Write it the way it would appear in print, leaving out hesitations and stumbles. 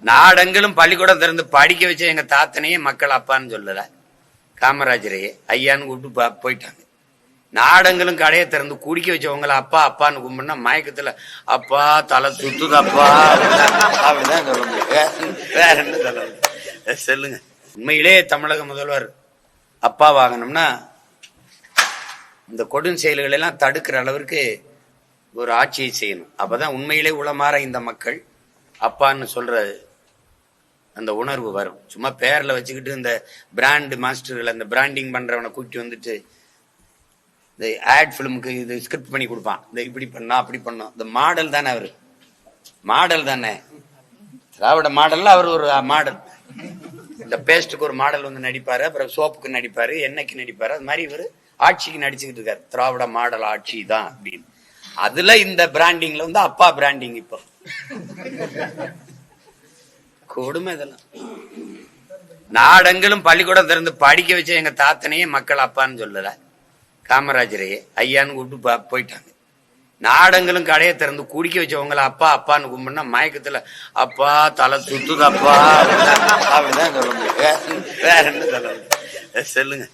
நாடெங்கிலும் பள்ளிக்கூடம் திறந்து படிக்க வச்ச எங்க தாத்தனையே மக்கள் அப்பான்னு சொல்லல, காமராஜரையே ஐயான்னு கூப்பிட்டு போயிட்டாங்க. நாடெங்கிலும் கடையை திறந்து குடிக்க வச்சவங்களை அப்பா அப்பான்னு கும்பிடுனா மயக்கத்துல அப்பா தலை சுத்துதப்பா அப்படிதான் சொல்ல முடியும். வேற என்ன சொல்ல முடியும் சொல்லுங்க. உண்மையிலே தமிழக முதல்வர் அப்பா வாங்கணும்னா இந்த கொடும் செயல்கள் எல்லாம் தடுக்கிற அளவிற்கு ஒரு ஆட்சியை செய்யணும். அப்பதான் உண்மையிலே உளமாற இந்த மக்கள் அப்பான்னு சொல்ற அந்த உணர்வு வரும். சும்மா பேர்ல வச்சுக்கிட்டு இந்த பிராண்ட் மாஸ்டர்கள் அந்த பிராண்டிங் பண்றவனை கூட்டி வந்துட்டு இந்த ஆட் பிலிமுக்கு இது ஸ்கிரிப்ட் பண்ணி கொடுப்பான். இந்த இப்படி பண்ணா அப்படி பண்ணோம். இந்த மாடல் தானே அவரு, மாடல் தானே திராவிட மாடல்ல அவர் ஒரு மாடல். இந்த பேஸ்ட்டுக்கு ஒரு மாடல் வந்து நடிப்பாரு, அப்புறம் சோப்புக்கு நடிப்பாரு, எண்ணெய்க்கு நடிப்பாரு. அது மாதிரி இவரு ஆட்சிக்கு நடிச்சுக்கிட்டு இருக்காரு. திராவிட மாடல் ஆட்சி தான் அப்படின்னு. அதுல இந்த பிராண்டிங்ல வந்து அப்பா பிராண்டிங். இப்போ கொடுமை இதெல்லாம். நாடெங்கிலும் பள்ளிக்கூடம் திறந்து படிக்க வச்ச எங்க தாத்தனையே மக்கள் அப்பான்னு சொல்லல, காமராஜரையே ஐயான்னு கூப்பிட்டு போயிட்டாங்க. நாடெங்கிலும் கடையை திறந்து குடிக்க வச்சவங்களை அப்பா அப்பான்னு கும்பிடுனா மயக்கத்துல அப்பா தலை சுத்துதப்பா அப்படிதான் சொல்ல முடியும். வேற என்ன சொல்ல முடியும் சொல்லுங்க.